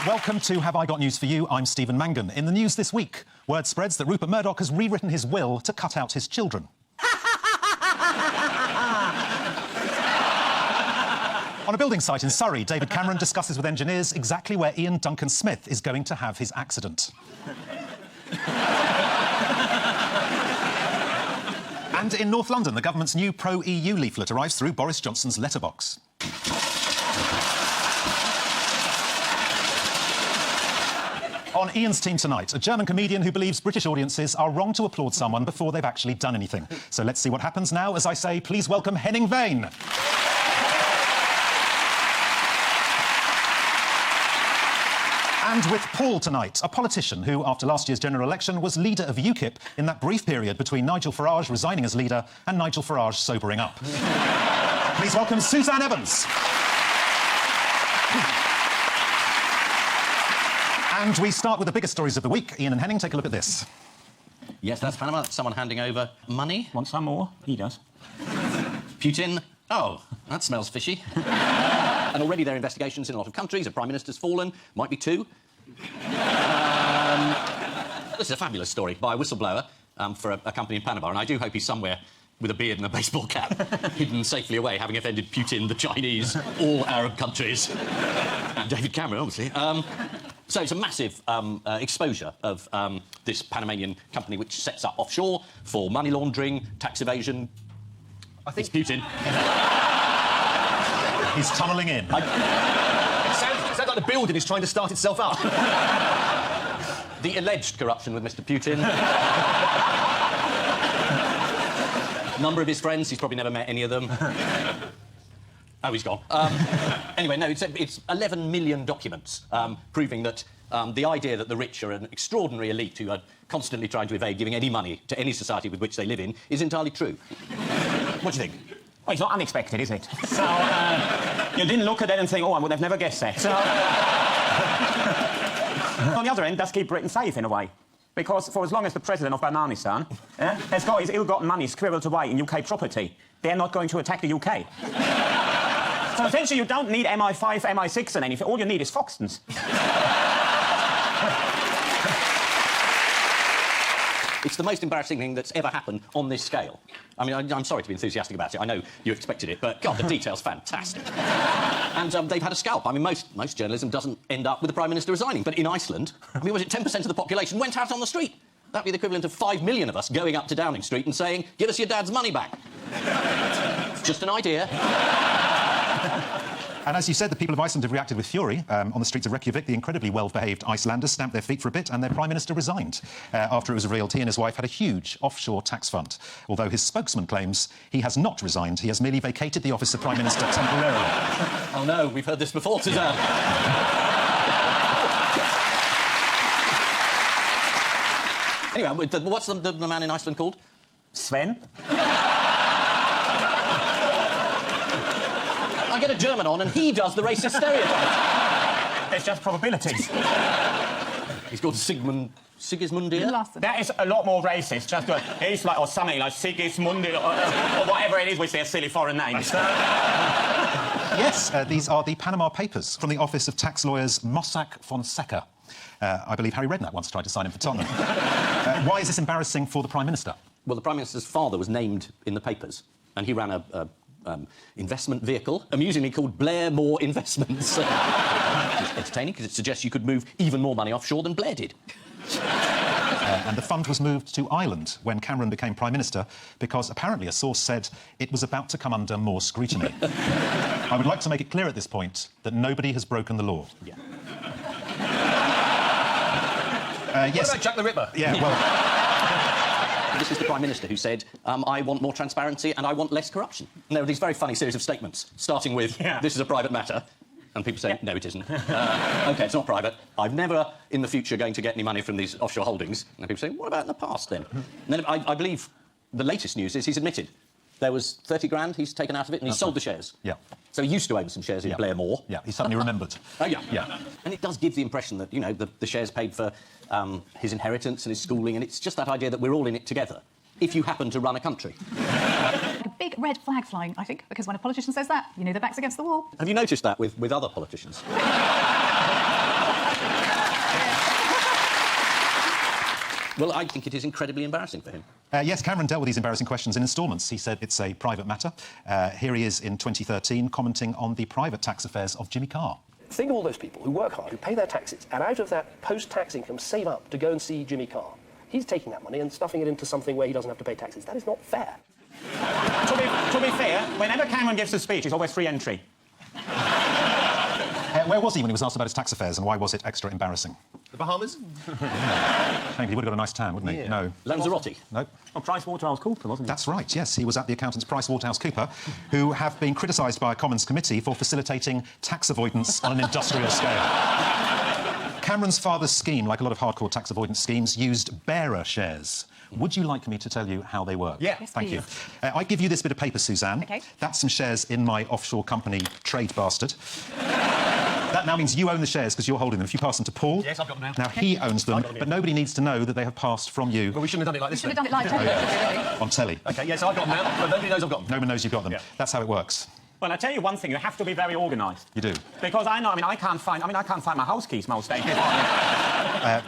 Welcome to Have I Got News For You? I'm Stephen Mangan. In the news this week, word spreads that Rupert Murdoch has rewritten his will to cut out his children. On a building site in Surrey, David Cameron discusses with engineers exactly where Ian Duncan Smith is going to have his accident. And in North London, the government's new pro-EU leaflet arrives through Boris Johnson's letterbox. On Ian's team tonight, a German comedian who believes British audiences are wrong to applaud someone before they've actually done anything. So let's see what happens now. As I say, please welcome Henning Wehn. And with Paul tonight, a politician who, after last year's general election, was leader of UKIP in that brief period between Nigel Farage resigning as leader and Nigel Farage sobering up. Please welcome Suzanne Evans. And we start with the biggest stories of the week. Ian and Henning, take a look at this. Yes, that's Panama. That's someone handing over money. Want some more? He does. Putin. Oh, that smells fishy. And already there are investigations in a lot of countries. A prime minister's fallen. Might be two. This is a fabulous story by a whistleblower for a company in Panama, and I do hope he's somewhere with a beard and a baseball cap, hidden safely away, having offended Putin, the Chinese, all Arab countries, and David Cameron, obviously. So it's a massive exposure of this Panamanian company which sets up offshore for money laundering, tax evasion. I think it's Putin. He's tunnelling in. It sounds like the building is trying to start itself up. The alleged corruption with Mr. Putin. Number of his friends, he's probably never met any of them. Oh, he's gone. Anyway, no, it's 11 million documents proving that the idea that the rich are an extraordinary elite who are constantly trying to evade giving any money to any society with which they live in is entirely true. What do you think? Well, it's not unexpected, is it? So, you didn't look at it and think, oh, I would have never guessed that. So... On the other end, does keep Britain safe, in a way. Because for as long as the president of Bananistan has got his ill-gotten money squirreled away in UK property, they're not going to attack the UK. So essentially, you don't need MI5, MI6 and anything. All you need is Foxtons. It's the most embarrassing thing that's ever happened on this scale. I mean, I'm sorry to be enthusiastic about it. I know you expected it, but, God, the detail's fantastic. And they've had a scalp. I mean, most journalism doesn't end up with the Prime Minister resigning. But in Iceland, I mean, was it 10% of the population went out on the street? That'd be the equivalent of 5 million of us going up to Downing Street and saying, give us your dad's money back. It's just an idea. And as you said, the people of Iceland have reacted with fury. On the streets of Reykjavik, the incredibly well-behaved Icelanders stamped their feet for a bit and their Prime Minister resigned after it was revealed he and his wife had a huge offshore tax fund. Although his spokesman claims he has not resigned, he has merely vacated the office of Prime Minister temporarily. Oh, no, we've heard this before, Suzanne. Anyway, what's the man in Iceland called? Sven? I get a German on and he does the racist stereotype. It's just probabilities. He's called Sigismundir? That is a lot more racist. Just he's like, or something like Sigismundir, or whatever it is with their silly foreign names. Yes, these are the Panama Papers from the office of tax lawyers Mossack Fonseca. I believe Harry Redknapp once tried to sign in for Tottenham. Why is this embarrassing for the Prime Minister? Well, the Prime Minister's father was named in the papers, and he ran a investment vehicle, amusingly called Blair More Investments. It's entertaining because it suggests you could move even more money offshore than Blair did. And the fund was moved to Ireland when Cameron became Prime Minister because apparently a source said it was about to come under more scrutiny. I would like to make it clear at this point that nobody has broken the law. Yeah. Yes. What about Jack the Ripper? Yeah, well... This is the Prime Minister who said, I want more transparency and I want less corruption. And there are these very funny series of statements, starting with, this is a private matter, and people say, no, it isn't. OK, it's not private. I'm never, in the future, going to get any money from these offshore holdings. And people say, what about in the past, then? And then I believe the latest news is he's admitted there was 30 grand he's taken out of it and he sold the shares. Yeah. So he used to own some shares in Blair More. Yeah, he suddenly remembered. Oh, yeah. Yeah. And it does give the impression that, you know, the shares paid for his inheritance and his schooling, and it's just that idea that we're all in it together, if you happen to run a country. A big red flag flying, I think, because when a politician says that, you know their back's against the wall. Have you noticed that with other politicians? Well, I think it is incredibly embarrassing for him. Yes, Cameron dealt with these embarrassing questions in instalments. He said it's a private matter. Here he is in 2013 commenting on the private tax affairs of Jimmy Carr. Think of all those people who work hard, who pay their taxes, and out of that post-tax income save up to go and see Jimmy Carr. He's taking that money and stuffing it into something where he doesn't have to pay taxes. That is not fair. To be fair, whenever Cameron gives a speech, it's always free entry. Where was he when he was asked about his tax affairs, and why was it extra embarrassing? The Bahamas? Shame, he would have got a nice tan, wouldn't he? Yeah. No. Lanzarote? No. Oh, PricewaterhouseCoopers, wasn't he? That's right, yes. He was at the accountants PricewaterhouseCoopers, who have been criticised by a Commons committee for facilitating tax avoidance on an industrial scale. Cameron's father's scheme, like a lot of hardcore tax avoidance schemes, used bearer shares. Would you like me to tell you how they work? Yeah. Yes, Thank please. you. I give you this bit of paper, Suzanne. OK. That's some shares in my offshore company, Trade Bastard. That now means you own the shares because you're holding them. If you pass them to Paul... Yes, I've got them now. Now, he owns them, but nobody needs to know that they have passed from you Well, we shouldn't have done it like this. Should have done it like that. on telly. OK, yes, I've got them now, but nobody knows I've got them. No one knows you've got them. Yeah. That's how it works. Well, I tell you one thing, you have to be very organised. You do. Because I know, I can't find my house keys most days.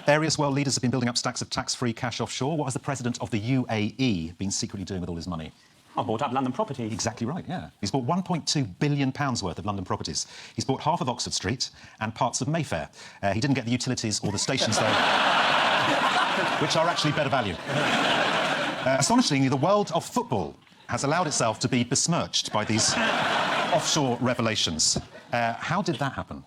Various world leaders have been building up stacks of tax-free cash offshore. What has the president of the UAE been secretly doing with all his money? I bought up London property. Exactly right, yeah. He's bought £1.2 billion worth of London properties. He's bought half of Oxford Street and parts of Mayfair. He didn't get the utilities or the stations, though, which are actually better value. Astonishingly, the world of football has allowed itself to be besmirched by these offshore revelations. How did that happen?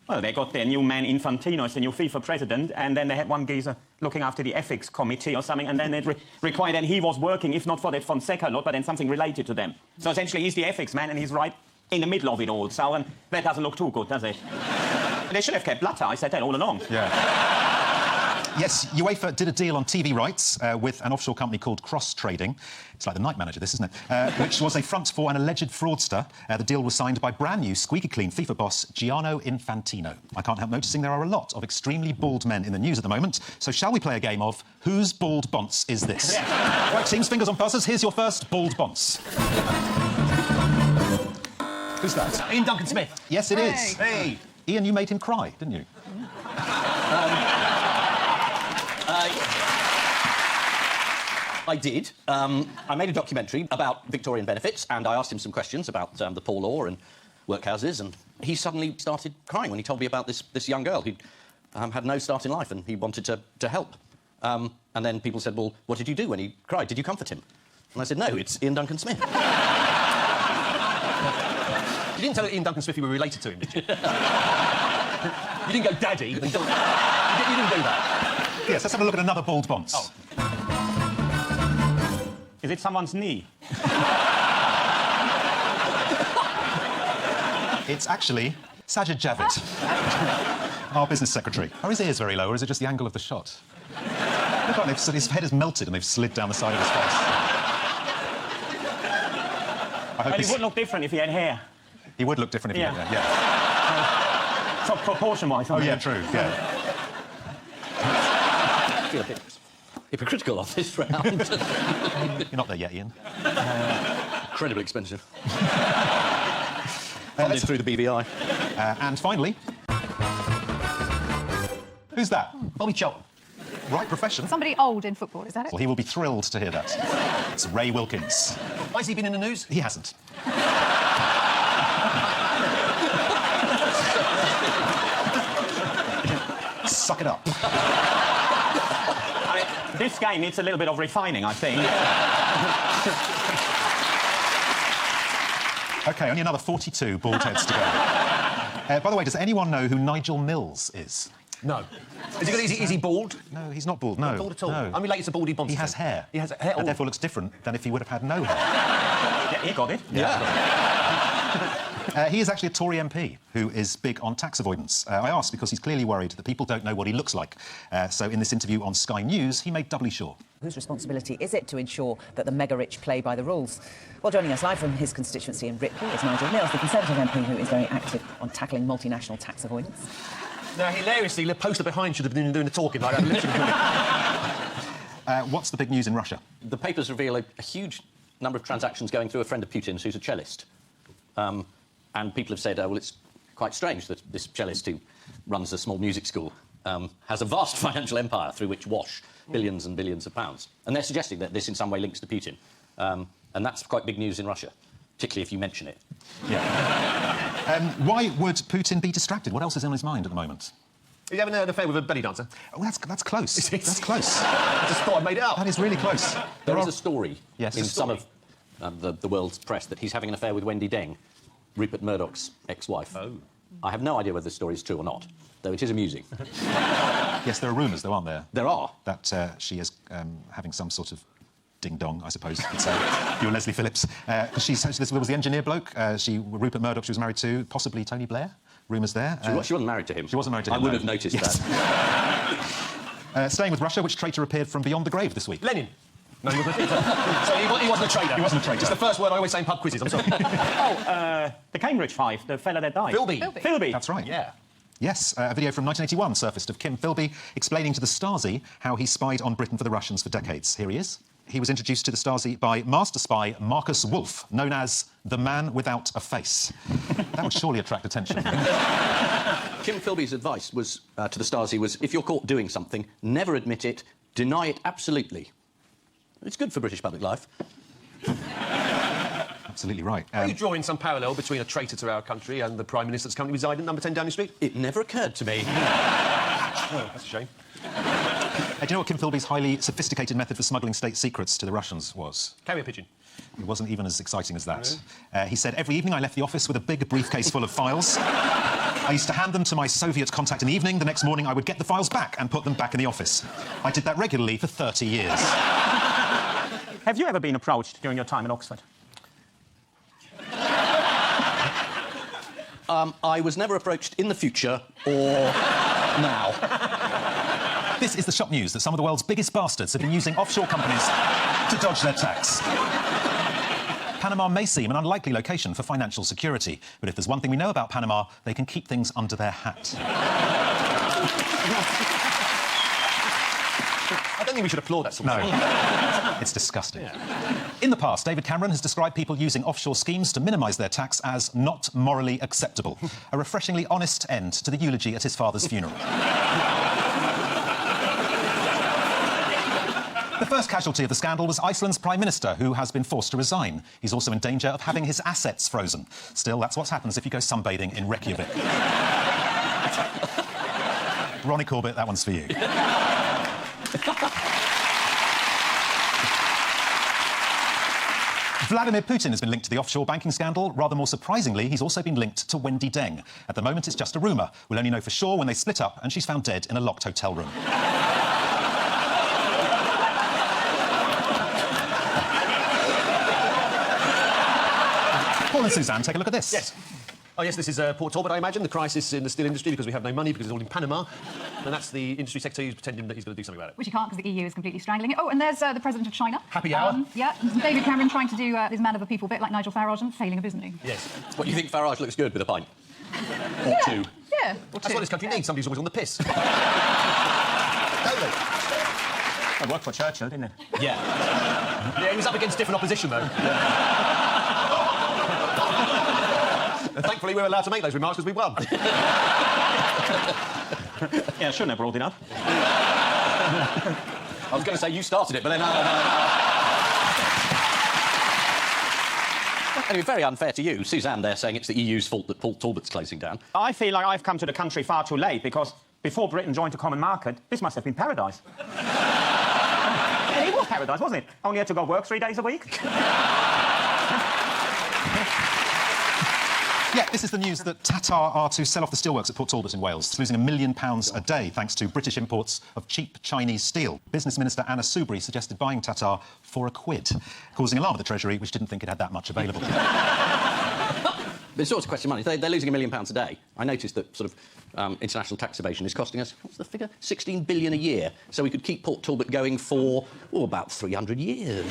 Well, they got their new man Infantino as the new FIFA president, and then they had one geezer looking after the ethics committee or something, and then it required that he was working, if not for that Fonseca lot, but then something related to them. So essentially, he's the ethics man, and he's right in the middle of it all. So that doesn't look too good, does it? They should have kept Blatter. I said that all along. Yeah. Yes, UEFA did a deal on TV rights with an offshore company called Cross Trading. It's like the night manager, this, isn't it? Which was a front for an alleged fraudster. The deal was signed by brand new, squeaky clean FIFA boss Gianni Infantino. I can't help noticing there are a lot of extremely bald men in the news at the moment. So shall we play a game of Whose Bald Bonce Is This? Yeah. Right, teams, fingers on buzzers. Here's your first bald bonce. Who's that? Ian Duncan Smith. Yes, it is. Hey. Ian, you made him cry, didn't you? I did. I made a documentary about Victorian benefits, and I asked him some questions about the poor law and workhouses, and he suddenly started crying when he told me about this young girl who'd had no start in life and he wanted to help. And then people said, well, what did you do when he cried? Did you comfort him? And I said, no, it's Ian Duncan Smith. You didn't tell Ian Duncan Smith you were related to him, did you? You didn't go, Daddy. You didn't do that. Yes, let's have a look at another bald bonce. Oh. Is it someone's knee? It's actually Sajid Javid, our business secretary. Are his ears very low, or is it just the angle of the shot? Look like his head is melted and they've slid down the side of his face. I hope Well, he would look different if he had hair. he would look different if he Yeah. had hair, yeah. So proportion-wise. Oh, yeah, true, yeah. I feel a bit hypocritical of this round. You're not there yet, Ian. Incredibly expensive. Funded through the BVI. And finally... Who's that? Bobby Charlton. Right profession. Somebody old in football, is that it? Well, he will be thrilled to hear that. It's Ray Wilkins. Has he been in the news? He hasn't. Suck it up. This game needs a little bit of refining, I think. OK, only another 42 bald heads to go. By the way, does anyone know who Nigel Mills is? No. Is he bald? No, he's not bald, no. Not bald at all. No. I'm related to Baldy Bonson. He has hair. He has hair. That therefore looks different than if he would have had no hair. Yeah, he got it. He is actually a Tory MP who is big on tax avoidance. I asked because he's clearly worried that people don't know what he looks like. So in this interview on Sky News, he made doubly sure. Whose responsibility is it to ensure that the mega-rich play by the rules? Well, joining us live from his constituency in Ripley is Nigel Mills, the Conservative MP who is very active on tackling multinational tax avoidance. Now, hilariously, the poster behind should have been doing the talking like that. What's the big news in Russia? The papers reveal a huge number of transactions going through a friend of Putin's who's a cellist. And people have said, well, it's quite strange that this cellist who runs a small music school, has a vast financial empire through which wash billions and billions of pounds. And they're suggesting that this in some way links to Putin. And that's quite big news in Russia, particularly if you mention it. Yeah. Why would Putin be distracted? What else is on his mind at the moment? Are you having an affair with a belly dancer? Oh, that's close. That's close. I just thought I made it up. That is really close. There is a story Yes. in A some of the world's press that he's having an affair with Wendy Deng, Rupert Murdoch's ex-wife. Oh. I have no idea whether the story is true or not, though it is amusing. Yes, there are rumours, though, aren't there? There are. That she is having some sort of ding-dong, I suppose you could say. You're Leslie Phillips. This was the engineer bloke. Rupert Murdoch, she was married to, possibly Tony Blair. Rumours there. She wasn't married to him. She wasn't married to him, I would no. have noticed Yes. that. Staying with Russia, which traitor appeared from beyond the grave this week? Lenin. No, he wasn't a traitor. Sorry, he wasn't a traitor. He wasn't a traitor. It's the first word I always say in pub quizzes, I'm sorry. The Cambridge Five, the fella that died. Philby. Philby. That's right. Yeah. Yes, a video from 1981 surfaced of Kim Philby explaining to the Stasi how he spied on Britain for the Russians for decades. Here he is. He was introduced to the Stasi by master spy Marcus Wolf, known as the man without a face. That would surely attract attention. Kim Philby's advice was to the Stasi was, if you're caught doing something, never admit it, deny it absolutely. It's good for British public life. Absolutely right. Are you drawing some parallel between a traitor to our country and the Prime Minister that's currently residing at number 10 Downing Street? It never occurred to me. Oh, that's a shame. Do you know what Kim Philby's highly sophisticated method for smuggling state secrets to the Russians was? Carrier pigeon. It wasn't even as exciting as that. He said, every evening I left the office with a big briefcase full of files. I used to hand them to my Soviet contact in the evening. The next morning I would get the files back and put them back in the office. I did that regularly for 30 years. Have you ever been approached during your time in Oxford? I was never approached in the future or now. This is the shock news that some of the world's biggest bastards have been using offshore companies to dodge their tax. Panama may seem an unlikely location for financial security, but if there's one thing we know about Panama, they can keep things under their hat. I don't think we should applaud that sort of thing. No. It's disgusting. In the past, David Cameron has described people using offshore schemes to minimise their tax as not morally acceptable. A refreshingly honest end to the eulogy at his father's funeral. The first casualty of the scandal was Iceland's Prime Minister, who has been forced to resign. He's also in danger of having his assets frozen. Still, that's what happens if you go sunbathing in Reykjavik. Ronnie Corbett, that one's for you. Vladimir Putin has been linked to the offshore banking scandal. Rather more surprisingly, he's also been linked to Wendy Deng. At the moment, it's just a rumour. We'll only know for sure when they split up and she's found dead in a locked hotel room. Paul and Suzanne, take a look at this. Yes. Oh, yes, this is Port Talbot, I imagine, the crisis in the steel industry because we have no money because it's all in Panama. And that's the industry secretary who's pretending that he's going to do something about it. Which he can't because the EU is completely strangling it. Oh, and there's the President of China. Happy hour. Yeah, David Cameron trying to do his man of the people bit like Nigel Farage and failing a bit, isn't he? Yes. What, you think Farage looks good with a pint? Or two? Yeah, or That's two. what this country needs, somebody who's always on the piss. Totally. That worked for Churchill, didn't it? Yeah. Yeah, he was up against different opposition, though. And thankfully, we were allowed to make those remarks because we won. Yeah, I shouldn't have brought it up. I was going to say you started it, but then... Anyway, very unfair to you. Suzanne there saying it's the EU's fault that Port Talbot's closing down. I feel like I've come to the country far too late because before Britain joined the common market, this must have been paradise. Yeah, it was paradise, wasn't it? Only had to go work 3 days a week. Yeah, this is the news that Tatar are to sell off the steelworks at Port Talbot in Wales. It's losing £1 million a day thanks to British imports of cheap Chinese steel. Business Minister Anna Soubry suggested buying Tatar for £1, causing alarm at the Treasury, which didn't think it had that much available. But it's also a question of money. They're losing £1 million a day. I noticed that sort of international tax evasion is costing us, what's the figure? 16 billion a year. So we could keep Port Talbot going for, about 300 years.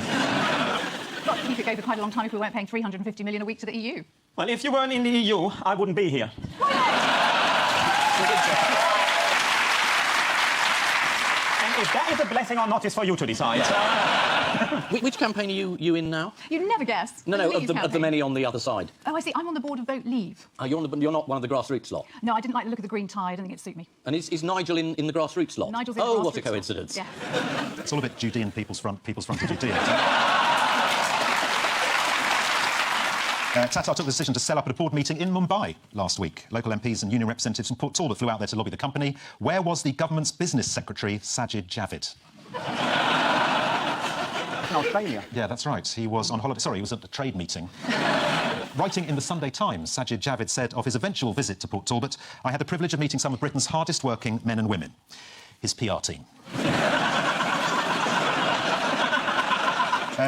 Well, keep it going for quite a long time if we weren't paying £350 million a week to the EU. Well, if you weren't in the EU, I wouldn't be here. And if that is a blessing or not is for you to decide. Which campaign are you in now? You'd never guess. No, The Leave of the campaign. many on the other side. Oh, I see. I'm on the board of Vote Leave. You're not one of the grassroots lot. No, I didn't like the look of the green tie. I don't think it'd suit me. And is Nigel in the grassroots lot? Nigel's in the Oh, what a grassroots lot. coincidence. Yeah. It's all a bit Judean People's Front of Judea. Tatar took the decision to sell up at a board meeting in Mumbai last week. Local MPs and union representatives from Port Talbot flew out there to lobby the company. Where was the government's business secretary, Sajid Javid? In Australia. Yeah, that's right. He was on holiday. Sorry, he was at a trade meeting. Writing in the Sunday Times, Sajid Javid said of his eventual visit to Port Talbot, "I had the privilege of meeting some of Britain's hardest working men and women." His PR team.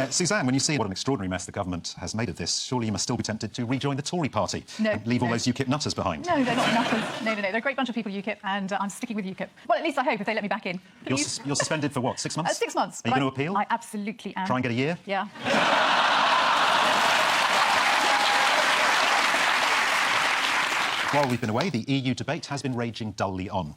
Suzanne, when you see what an extraordinary mess the government has made of this, surely you must still be tempted to rejoin the Tory party and leave all those UKIP nutters behind. No, they're not nutters. No. They're a great bunch of people, UKIP, and I'm sticking with UKIP. Well, at least I hope, if they let me back in. You're suspended for what, 6 months? 6 months. Are you going to appeal? I absolutely am. Try and get a year? Yeah. While we've been away, the EU debate has been raging dully on.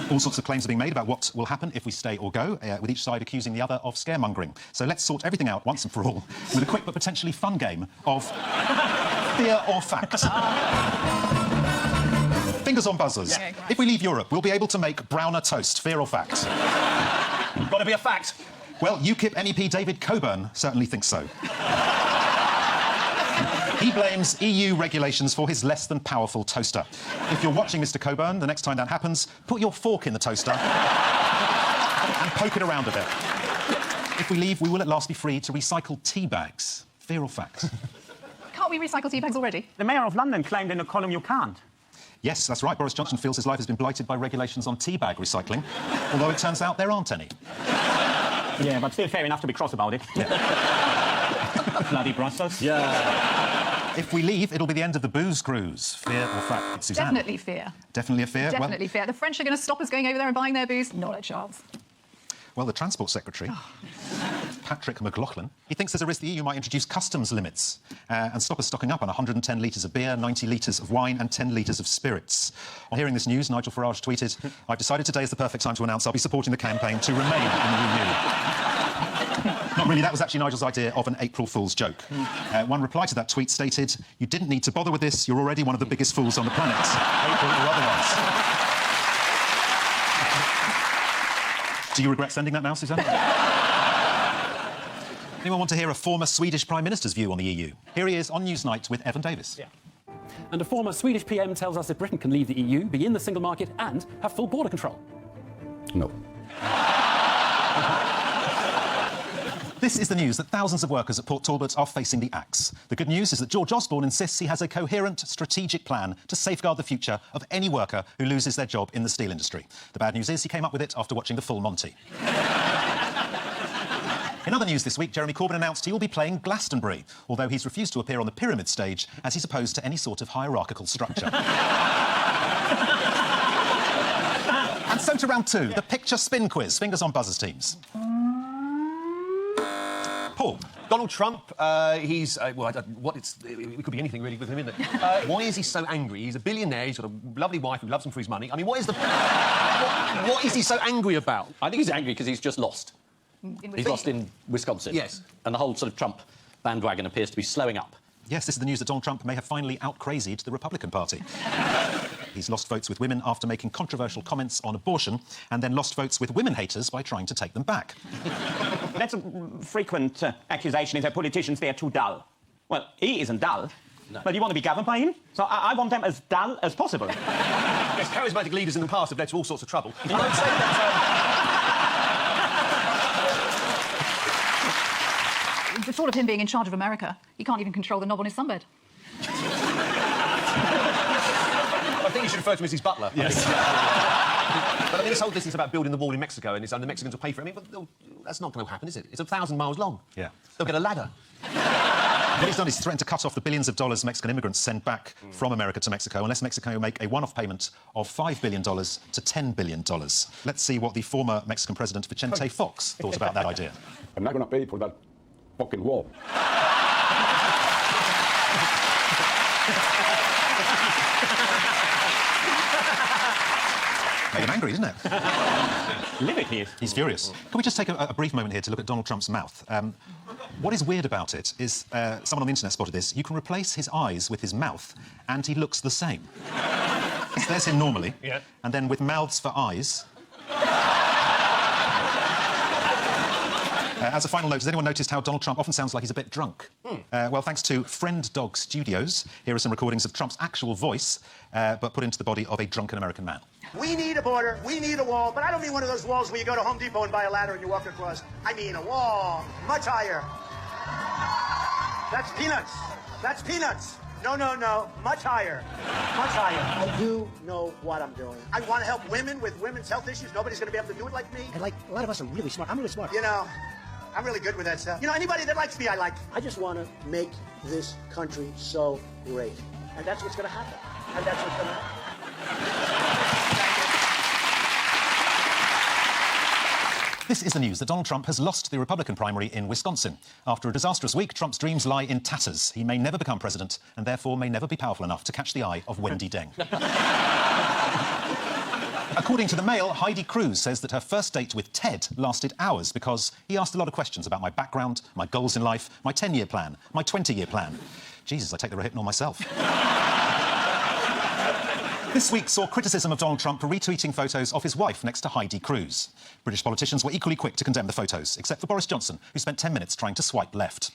All sorts of claims are being made about what will happen if we stay or go, with each side accusing the other of scaremongering. So let's sort everything out once and for all with a quick but potentially fun game of fear or fact. Fingers on buzzers. Yeah, right. If we leave Europe, we'll be able to make browner toast. Fear or fact? Got to be a fact. Well, UKIP MEP David Coburn certainly thinks so. He blames EU regulations for his less than powerful toaster. If you're watching, Mr. Coburn, the next time that happens, put your fork in the toaster and poke it around a bit. If we leave, we will at last be free to recycle tea bags. Fear or fact? Can't we recycle tea bags already? The Mayor of London claimed in a column you can't. Yes, that's right. Boris Johnson feels his life has been blighted by regulations on tea bag recycling, although it turns out there aren't any. Yeah, but still fair enough to be cross about it. Yeah. Bloody Brussels. Yeah. If we leave, it'll be the end of the booze cruise. Fear or fact? Suzanne? Definitely fear. Definitely a fear? Definitely fear. The French are going to stop us going over there and buying their booze? Not a chance. Well, the Transport Secretary, Patrick McLaughlin, he thinks there's a risk the EU might introduce customs limits and stop us stocking up on 110 litres of beer, 90 litres of wine and 10 litres of spirits. On hearing this news, Nigel Farage tweeted, "I've decided today is the perfect time to announce I'll be supporting the campaign to remain in the EU." Not really, that was actually Nigel's idea of an April Fool's joke. One reply to that tweet stated, "You didn't need to bother with this, you're already one of the biggest fools on the planet, April or otherwise." Do you regret sending that now, Suzanne? Anyone want to hear a former Swedish Prime Minister's view on the EU? Here he is on Newsnight with Evan Davis. Yeah. And a former Swedish PM tells us that Britain can leave the EU, be in the single market and have full border control. No. This is the news that thousands of workers at Port Talbot are facing the axe. The good news is that George Osborne insists he has a coherent, strategic plan to safeguard the future of any worker who loses their job in the steel industry. The bad news is he came up with it after watching the full Monty. In other news this week, Jeremy Corbyn announced he will be playing Glastonbury, although he's refused to appear on the pyramid stage as he's opposed to any sort of hierarchical structure. And so to round two, the picture spin quiz. Fingers on buzzers, teams. Paul. Donald Trump, he's... it could be anything, really, with him, isn't it? Why is he so angry? He's a billionaire, he's got a lovely wife who loves him for his money. I mean, what is he so angry about? I think he's angry because he's just lost. He's lost in Wisconsin. Yes. And the whole sort of Trump bandwagon appears to be slowing up. Yes, this is the news that Donald Trump may have finally out-crazied the Republican Party. He's lost votes with women after making controversial comments on abortion, and then lost votes with women haters by trying to take them back. That's a frequent accusation is that politicians, they're too dull. Well, he isn't dull, but you want to be governed by him? So I want them as dull as possible. Yes, charismatic leaders in the past have led to all sorts of trouble. You might say that... The thought of him being in charge of America, he can't even control the knob on his sunbed. I think you should refer to him as his butler. Yes. But I mean, this whole business about building the wall in Mexico and the Mexicans will pay for it, I mean, that's not going to happen, is it? It's 1,000 miles long. Yeah. They'll get a ladder. What he's done is threatened to cut off the billions of dollars Mexican immigrants send back from America to Mexico unless Mexico make a one-off payment of $5 billion to $10 billion. Let's see what the former Mexican president Vicente Fox thought about that idea. I'm not going to pay for that fucking wall. Made him angry, didn't it? Livid he is. He's furious. Can we just take a brief moment here to look at Donald Trump's mouth? What is weird about it is, someone on the internet spotted this, you can replace his eyes with his mouth and he looks the same. So there's him normally, yeah. And then with mouths for eyes... As a final note, has anyone noticed how Donald Trump often sounds like he's a bit drunk? Well, thanks to Friend Dog Studios, here are some recordings of Trump's actual voice, but put into the body of a drunken American man. We need a border, we need a wall, but I don't mean one of those walls where you go to Home Depot and buy a ladder and you walk across. I mean a wall, much higher. That's peanuts. That's peanuts. No, no, no, much higher. Much higher. I do know what I'm doing. I want to help women with women's health issues. Nobody's going to be able to do it like me. And like, a lot of us are really smart. I'm really smart. You know, I'm really good with that stuff. You know, anybody that likes me, I like. I just want to make this country so great. And that's what's going to happen. And that's what's going to happen. This is the news that Donald Trump has lost the Republican primary in Wisconsin. After a disastrous week, Trump's dreams lie in tatters. He may never become president and therefore may never be powerful enough to catch the eye of Wendy Deng. According to the Mail, Heidi Cruz says that her first date with Ted lasted hours because he asked a lot of questions about my background, my goals in life, my 10-year plan, my 20-year plan. Jesus, I take the Rohypnol myself. This week saw criticism of Donald Trump for retweeting photos of his wife next to Heidi Cruz. British politicians were equally quick to condemn the photos, except for Boris Johnson, who spent 10 minutes trying to swipe left.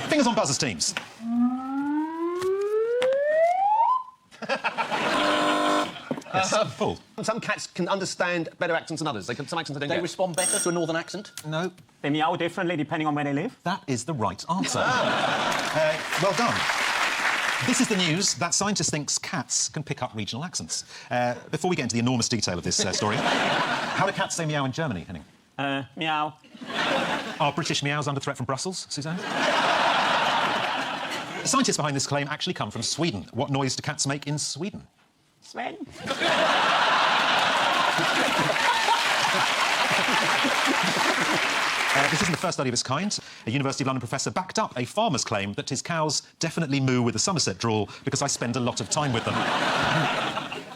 Fingers on buzzers, teams. Yes, Paul. Some cats can understand better accents than others. Some accents they don't They get. respond better to a northern accent? No. They meow differently depending on where they live. That is the right answer. Well done. This is the news that scientists think cats can pick up regional accents. Before we get into the enormous detail of this story, how do cats say meow in Germany, Henning? Meow. Are British meows under threat from Brussels, Suzanne? The scientists behind this claim actually come from Sweden. What noise do cats make in Sweden? Sven. This isn't the first study of its kind. A University of London professor backed up a farmer's claim that his cows definitely moo with a Somerset drawl because I spend a lot of time with them.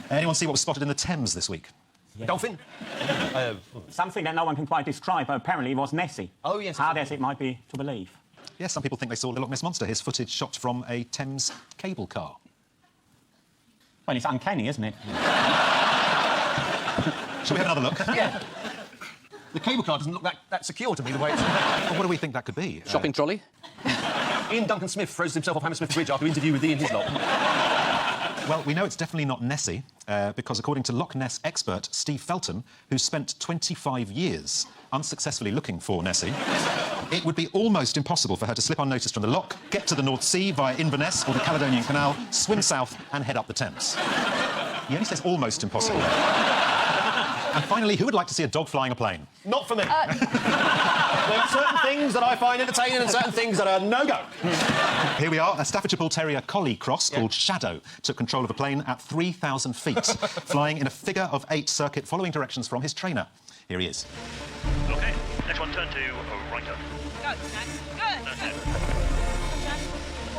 Anyone see what was spotted in the Thames this week? Yeah. Dolphin? Something that no one can quite describe, but apparently was Nessie. Oh, yes. Hard as it might be to believe. Yes, some people think they saw Little Loch Ness Monster. Here's footage shot from a Thames cable car. Well, it's uncanny, isn't it? Shall we have another look? Yeah. The cable car doesn't look that secure to me, the way it's... Well, what do we think that could be? Shopping trolley? Ian Duncan Smith throws himself off Hammersmith Bridge after an interview with Ian Hislop. Well, we know it's definitely not Nessie, because according to Loch Ness expert Steve Felton, who spent 25 years unsuccessfully looking for Nessie, it would be almost impossible for her to slip unnoticed from the loch, get to the North Sea via Inverness or the Caledonian Canal, swim south and head up the Thames. He only says almost impossible. And finally, who would like to see a dog flying a plane? Not for me. There are certain things that I find entertaining and certain things that are no-go. Here we are. A Staffordshire Bull Terrier collie cross called Shadow took control of a plane at 3,000 feet, flying in a figure-of-8 circuit following directions from his trainer. Here he is. OK, next one, turn to right up. Go, Good.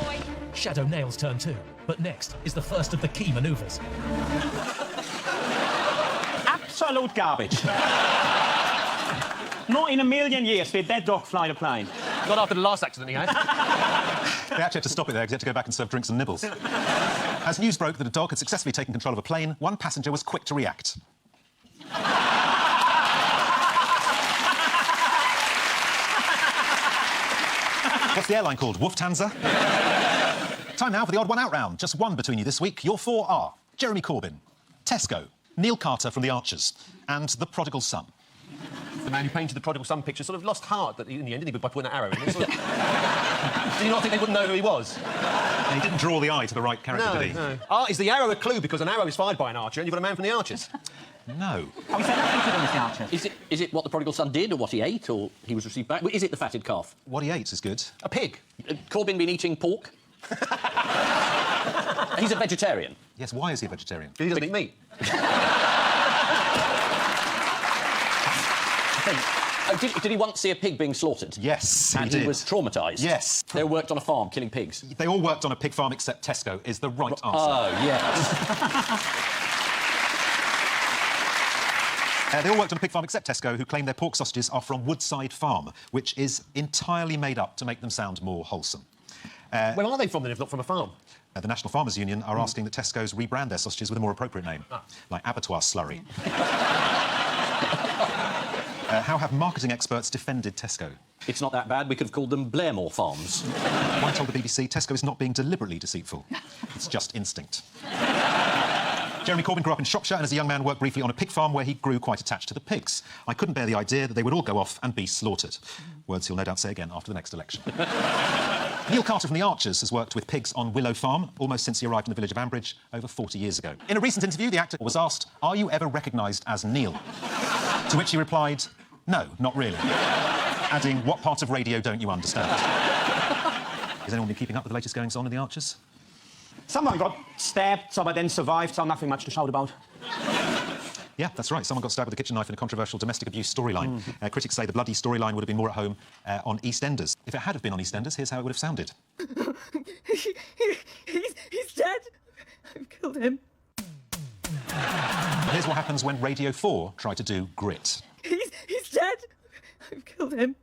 Boy. Shadow nails turn 2, but next is the first of the key manoeuvres. Absolute garbage. Not in a million years did that dog fly the plane. Not after the last accident he had. They actually had to stop it there because he had to go back and serve drinks and nibbles. As news broke that a dog had successfully taken control of a plane, one passenger was quick to react. What's the airline called? Lufthansa? Time now for the odd one out round. Just one between you this week. Your four are Jeremy Corbyn, Tesco, Neil Carter from The Archers, and the prodigal son. The man who painted the prodigal son picture sort of lost heart in the end, didn't he, by putting an arrow in it? Sort of... Did you not think they wouldn't know who he was? And he didn't draw the eye to the right character, did he? No. Is the arrow a clue because an arrow is fired by an archer and you've got a man from The Archers? No. Oh, is that The Archers? Is it what the prodigal son did, or what he ate, or he was received back? Is it the fatted calf? What he ate is good. A pig. Corbyn been eating pork? He's a vegetarian. Yes, why is he a vegetarian? Because he doesn't eat meat. Did he once see a pig being slaughtered? Yes, and he did. He was traumatised? Yes. They all worked on a farm killing pigs? They all worked on a pig farm except Tesco is the right answer. Oh, yes. They all worked on a pig farm except Tesco, who claim their pork sausages are from Woodside Farm, which is entirely made up to make them sound more wholesome. Where are they from, then, if not from a farm? The National Farmers Union are asking that Tesco's rebrand their sausages with a more appropriate name, like abattoir slurry. How have marketing experts defended Tesco? It's not that bad. We could have called them Blairmore Farms. One told the BBC Tesco is not being deliberately deceitful. It's just instinct. Jeremy Corbyn grew up in Shropshire and as a young man worked briefly on a pig farm where he grew quite attached to the pigs. I couldn't bear the idea that they would all go off and be slaughtered. Words he'll no doubt say again after the next election. Neil Carter from The Archers has worked with pigs on Willow Farm almost since he arrived in the village of Ambridge over 40 years ago. In a recent interview, the actor was asked, "Are you ever recognised as Neil?" To which he replied, "No, not really." Adding, "What part of radio don't you understand?" Is anyone been keeping up with the latest goings-on in The Archers? Someone got stabbed, so but then survived, so nothing much to shout about. Yeah, that's right. Someone got stabbed with a kitchen knife in a controversial domestic abuse storyline. Critics say the bloody storyline would have been more at home on EastEnders. If it had have been on EastEnders, here's how it would have sounded. He's dead. I've killed him. Here's what happens when Radio 4 try to do Grit. He's dead. I've killed him.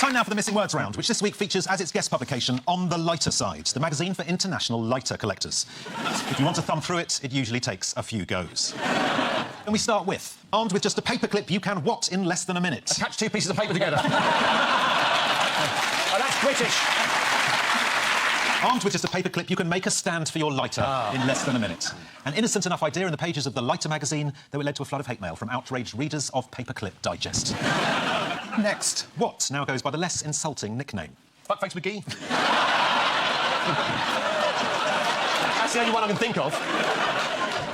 Time now for the Missing Words round, which this week features as its guest publication On the Lighter Side, the magazine for international lighter collectors. If you want to thumb through it, it usually takes a few goes. And we start with, armed with just a paperclip, you can what in less than a minute? Attach two pieces of paper together. Oh, that's British. Armed with just a paperclip, you can make a stand for your lighter in less than a minute. An innocent enough idea in the pages of the Lighter magazine, though it led to a flood of hate mail from outraged readers of Paperclip Digest. Next, what now goes by the less insulting nickname? Fuckface McGee. That's the only one I can think of.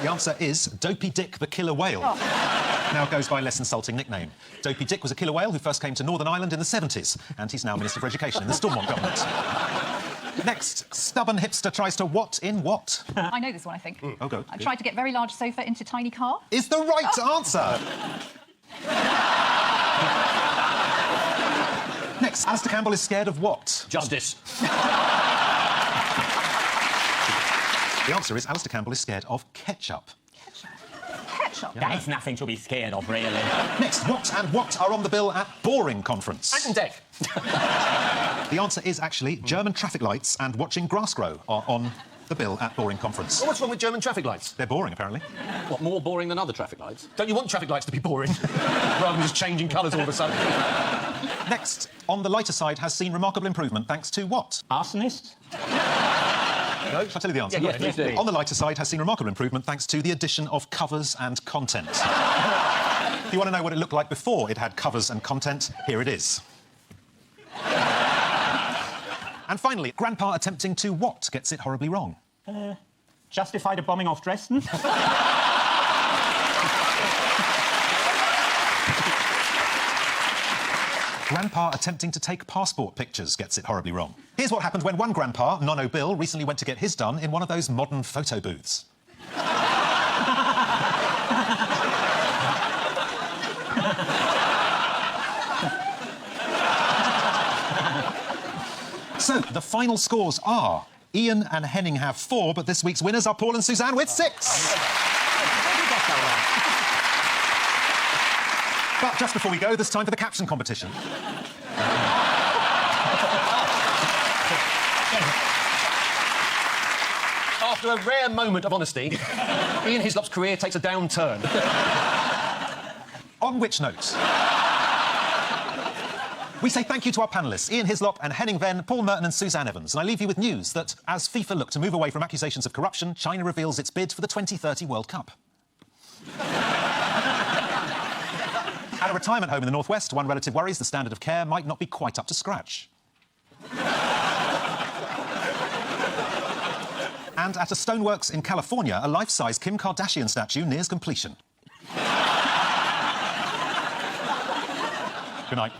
The answer is Dopey Dick the Killer Whale. Now goes by a less insulting nickname. Dopey Dick was a killer whale who first came to Northern Ireland in the 70s, and he's now Minister for Education in the Stormont government. Next, stubborn hipster tries to what in what? I know this one, I think. Oh, go. I tried to get very large sofa into tiny car. Is the right answer. Next, Alistair Campbell is scared of what? Justice. The answer is Alistair Campbell is scared of ketchup. Ketchup? That is nothing to be scared of, really. Next, what and what are on the bill at Boring Conference? Ant and Deck. The answer is actually German traffic lights and watching grass grow are on the bill at Boring Conference. Well, what's wrong with German traffic lights? They're boring, apparently. What, more boring than other traffic lights? Don't you want traffic lights to be boring? Rather than just changing colours all of a sudden. Next, On the Lighter Side has seen remarkable improvement thanks to what? Arsonist? No, shall I tell you the answer? Yeah, please do. On the Lighter Side has seen remarkable improvement thanks to the addition of covers and content. If you want to know what it looked like before it had covers and content, here it is. And finally, Grandpa attempting to what gets it horribly wrong? Justify the bombing of Dresden? Grandpa attempting to take passport pictures gets it horribly wrong. Here's what happened when one grandpa, Nono Bill, recently went to get his done in one of those modern photo booths. So, the final scores are Ian and Henning have 4, but this week's winners are Paul and Suzanne with 6. But just before we go, there's time for the caption competition. After a rare moment of honesty, Ian Hislop's career takes a downturn. On which note, we say thank you to our panellists, Ian Hislop and Henning Venn, Paul Merton and Suzanne Evans. And I leave you with news that, as FIFA look to move away from accusations of corruption, China reveals its bid for the 2030 World Cup. At a retirement home in the northwest, one relative worries the standard of care might not be quite up to scratch. And at a stoneworks in California, a life-size Kim Kardashian statue nears completion. Good night.